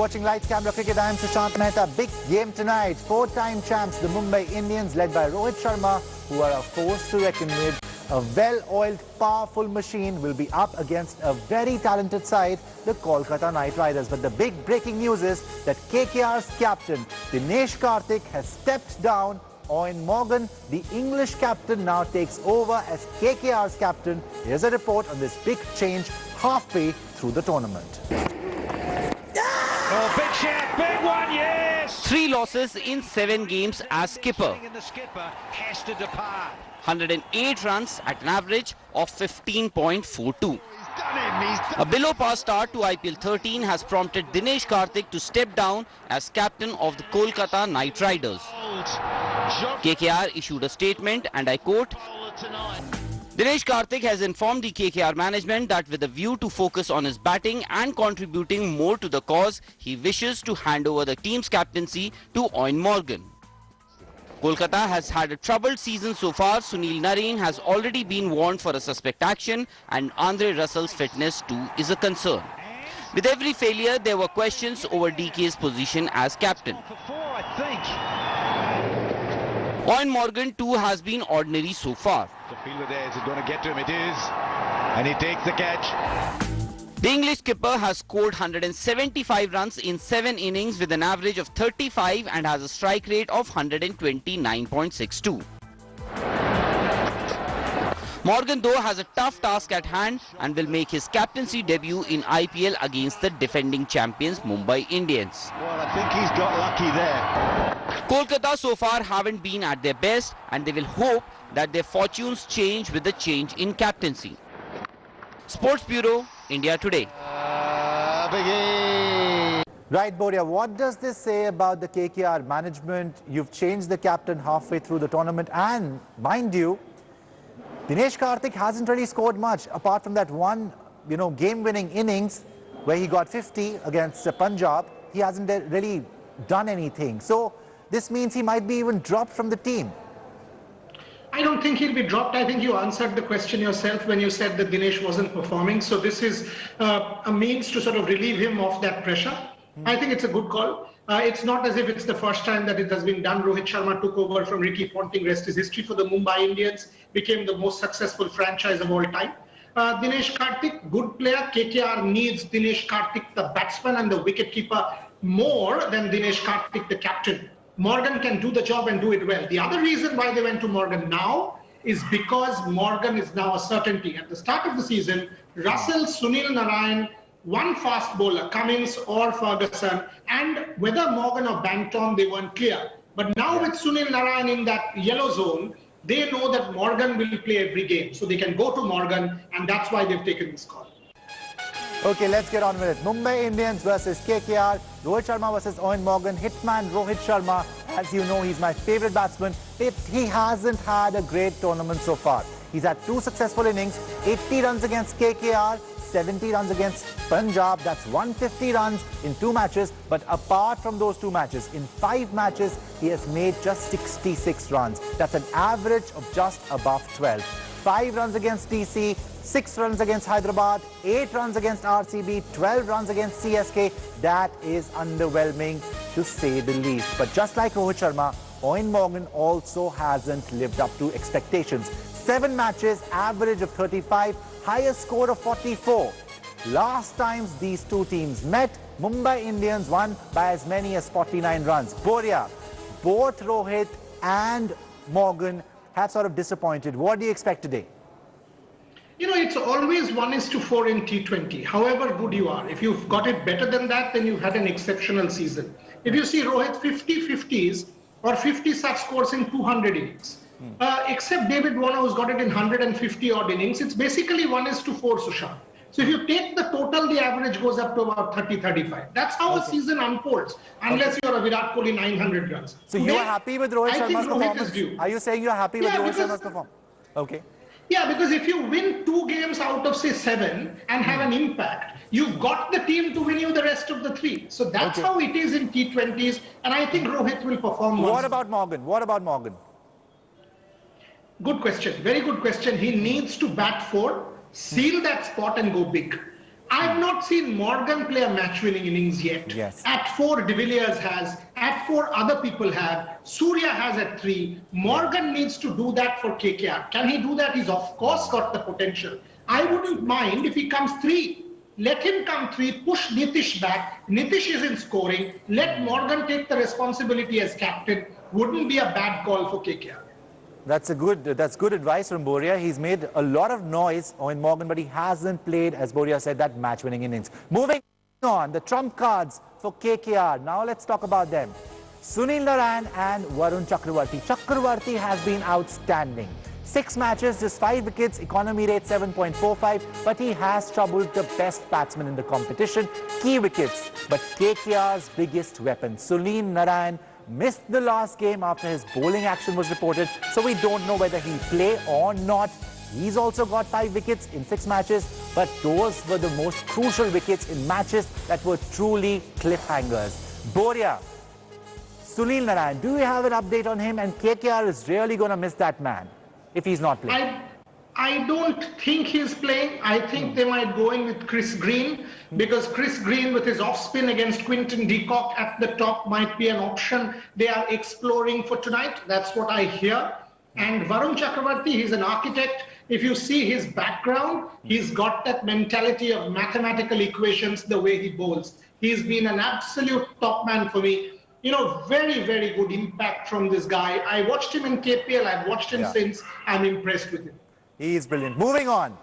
watching Lights Camera Cricket. I am Sushant Mehta. Big game tonight. Four-time champs, the Mumbai Indians, led by Rohit Sharma, who are a force to reckon with. A well-oiled, powerful machine will be up against a very talented side, the Kolkata Knight Riders. But the big breaking news is that KKR's captain, Dinesh Karthik, has stepped down. Eoin Morgan, the English captain, now takes over as KKR's captain. Here's a report on this big change halfway through the tournament. Oh, big shot, big one, yes! 3 losses in 7 games as skipper. And the skipper has to depart. 108 runs at an average of 15.42. He's A below-par start to IPL 13 has prompted Dinesh Karthik to step down as captain of the Kolkata Knight Riders. KKR issued a statement, and I quote, Dinesh Karthik has informed the KKR management that with a view to focus on his batting and contributing more to the cause, he wishes to hand over the team's captaincy to Eoin Morgan. Kolkata has had a troubled season so far. Sunil Narine has already been warned for a suspect action, and Andre Russell's fitness too is a concern. With every failure, there were questions over DK's position as captain. for 4, I think. Eoin Morgan too has been ordinary so far. The fielder there, is it going to get to him? It is. And he takes the catch. The English skipper has scored 175 runs in 7 innings with an average of 35 and has a strike rate of 129.62. Morgan though has a tough task at hand and will make his captaincy debut in IPL against the defending champions Mumbai Indians. Well, I think he's got lucky there. Kolkata so far haven't been at their best, and they will hope that their fortunes change with the change in captaincy. Sports Bureau, India Today. Right, Boria, what does this say about the KKR management? You've changed the captain halfway through the tournament, and mind you, Dinesh Karthik hasn't really scored much apart from that one, game-winning innings where he got 50 against Punjab. He hasn't really done anything. So this means he might be even dropped from the team. I don't think he'll be dropped. I think you answered the question yourself when you said that Dinesh wasn't performing. So this is a means to sort of relieve him of that pressure. I think it's a good call. It's not as if it's the first time that it has been done. Rohit Sharma took over from Ricky Ponting, rest is history for the Mumbai Indians, became the most successful franchise of all time. Dinesh Karthik, good player. KKR needs Dinesh Karthik, the batsman and the wicketkeeper, more than Dinesh Karthik, the captain. Morgan can do the job and do it well. The other reason why they went to Morgan now is because Morgan is now a certainty. At the start of the season, Russell, Sunil Narine, one fast bowler, Cummins or Ferguson, and whether Morgan or Banton, they weren't clear. But now with Sunil Narine in that yellow zone, they know that Morgan will play every game. So they can go to Morgan, and that's why they've taken this call. Okay, let's get on with it. Mumbai Indians versus KKR. Rohit Sharma versus Eoin Morgan. Hitman Rohit Sharma. As you know, he's my favorite batsman. He hasn't had a great tournament so far. He's had 2 successful innings, 80 runs against KKR, 70 runs against Punjab. That's 150 runs in 2 matches. But apart from those 2 matches, in 5 matches, he has made just 66 runs. That's an average of just above 12. 5 runs against DC, 6 runs against Hyderabad, 8 runs against RCB, 12 runs against CSK. That is underwhelming, to say the least. But just like Rohit Sharma, Eoin Morgan also hasn't lived up to expectations. 7 matches, average of 35, highest score of 44. Last times these 2 teams met, Mumbai Indians won by as many as 49 runs. Boria, both Rohit and Morgan have sort of disappointed. What do you expect today? It's always 1:4 in T20, however good you are. If you've got it better than that, then you've had an exceptional season. If you see Rohit 50-50s or 50 such scores in 200 innings, except David Warner who's got it in 150 odd innings, it's basically 1:4, Sushant. So if you take the total, the average goes up to about 30-35. That's how a season unfolds, unless you're a Virat Kohli 900 runs. So you are happy with Rohit Sharma's performance? Are you saying you're happy with Rohit Sharma's performance? Okay. Yeah, because if you win 2 games out of, say, 7 and have an impact, you've got the team to win you the rest of the 3. So that's how it is in T20s, and I think Rohit will perform well. What about Morgan? What about Morgan? Good question. Very good question. He needs to bat 4, seal that spot and go big. I've not seen Morgan play a match-winning innings yet. Yes. At 4, De Villiers has. At 4, other people have. Surya has at 3. Morgan needs to do that for KKR. Can he do that? He's of course got the potential. I wouldn't mind if he comes 3. Let him come 3, push Nitish back. Nitish isn't scoring. Let Morgan take the responsibility as captain. Wouldn't be a bad call for KKR. That's good advice from Boria. He's made a lot of noise, Owen Morgan, but he hasn't played, as Boria said, that match-winning innings. Moving on, the trump cards for KKR. Now let's talk about them. Sunil Narine and Varun Chakravarti. Chakravarti has been outstanding. 6 matches, just 5 wickets, economy rate 7.45, but he has troubled the best batsman in the competition. Key wickets, but KKR's biggest weapon, Sunil Narine, missed the last game after his bowling action was reported, so we don't know whether he'll play or not. He's also got 5 wickets in 6 matches, but those were the most crucial wickets in matches that were truly cliffhangers. Boria, Sunil Narine, do you have an update on him? And KKR is really going to miss that man if he's not playing. I don't think he's playing. I think they might go in with Chris Green, because Chris Green with his off spin against Quinton de Kock at the top might be an option they are exploring for tonight. That's what I hear. And Varun Chakravarti, he's an architect. If you see his background, he's got that mentality of mathematical equations the way he bowls. He's been an absolute top man for me. You know, very, very good impact from this guy. I watched him in KPL. I've watched him since. I'm impressed with him. He is brilliant. Moving on.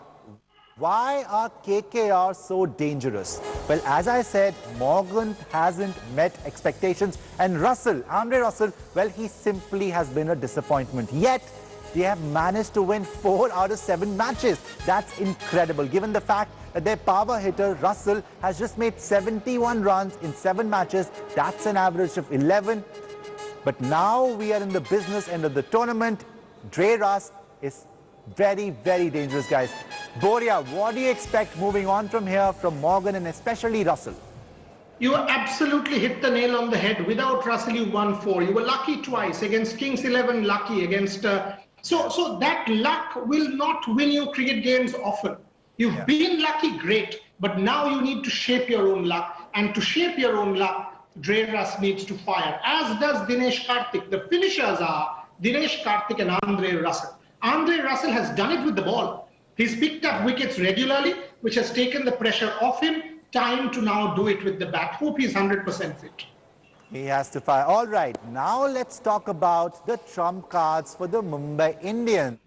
Why are KKR so dangerous? Well, as I said, Morgan hasn't met expectations. And Russell, Andre Russell, well, he simply has been a disappointment. Yet, they have managed to win 4 out of 7 matches. That's incredible, given the fact that their power hitter, Russell, has just made 71 runs in 7 matches. That's an average of 11. But now we are in the business end of the tournament. Dre Russ is very, very dangerous, guys. Boria, what do you expect moving on from here from Morgan and especially Russell? You absolutely hit the nail on the head. Without Russell, you won 4. You were lucky twice. Against Kings 11, lucky. Against so that luck will not win you cricket games often. You've been lucky, great, but now you need to shape your own luck. And to shape your own luck, Dre Russ needs to fire, as does Dinesh Karthik. The finishers are Dinesh Karthik and Andre Russell. Andre Russell has done it with the ball. He's picked up wickets regularly, which has taken the pressure off him. Time to now do it with the bat. Hope he's 100% fit. He has to fire. All right, now let's talk about the trump cards for the Mumbai Indians.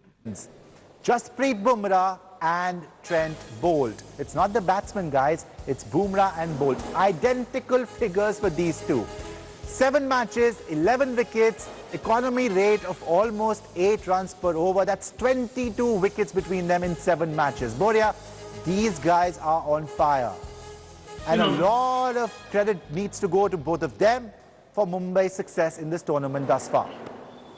Jasprit Bumrah and Trent Bolt. It's not the batsman, guys. It's Bumrah and Bolt. Identical figures for these two. 7 matches, 11 wickets, economy rate of almost 8 runs per over. That's 22 wickets between them in 7 matches. Boria, these guys are on fire. And a lot of credit needs to go to both of them for Mumbai's success in this tournament thus far.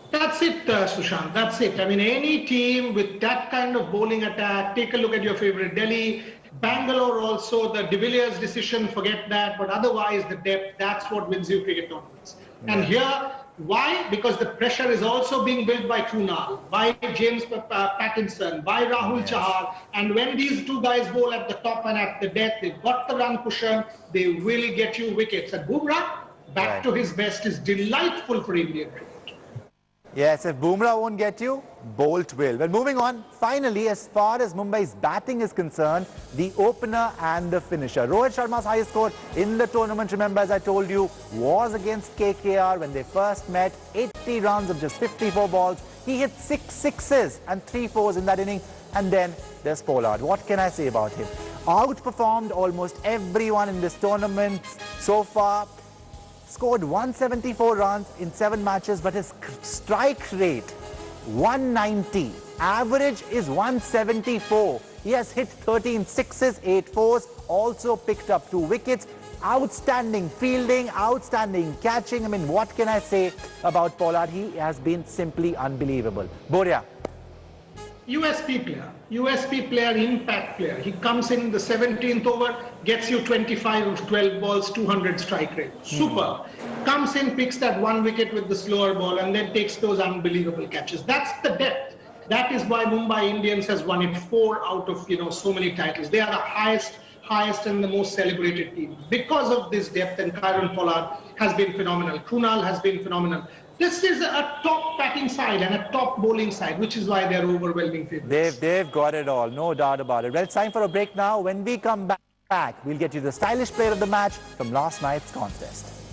That's it, Sushant. That's it. I mean, any team with that kind of bowling attack, take a look at your favorite Delhi, Bangalore also, the De Villiers decision, forget that. But otherwise, the depth, that's what wins you cricket tournaments. And here, why? Because the pressure is also being built by Krunal, by James Pattinson, by Rahul Chahar. And when these two guys bowl at the top and at the death, they've got the run cushion, they will get you wickets. And Bumrah, back to his best, is delightful for Indian cricket. Yes, if Bumrah won't get you, Bolt will. Well, moving on, finally, as far as Mumbai's batting is concerned, the opener and the finisher. Rohit Sharma's highest score in the tournament, remember, as I told you, was against KKR when they first met. 80 runs of just 54 balls. He hit 6 sixes and 3 fours in that inning. And then there's Pollard. What can I say about him? Outperformed almost everyone in this tournament so far. Scored 174 runs in 7 matches, but his strike rate, 190. Average is 174. He has hit 13 sixes, 8 fours, also picked up 2 wickets. Outstanding fielding, outstanding catching. I mean, what can I say about Pollard? He has been simply unbelievable. Boria. USP player, impact player. He comes in the 17th over, gets you 25 of 12 balls, 200 strike rate. Super. Comes in, picks that 1 wicket with the slower ball, and then takes those unbelievable catches. That's the depth. That is why Mumbai Indians has won it 4 out of, so many titles. They are the highest highest and the most celebrated team because of this depth, and Kieron Pollard has been phenomenal. Krunal has been phenomenal. This is a top batting side and a top bowling side, which is why they're overwhelming favorites. They've got it all, no doubt about it. Well, it's time for a break now. When we come back, we'll get you the stylish player of the match from last night's contest.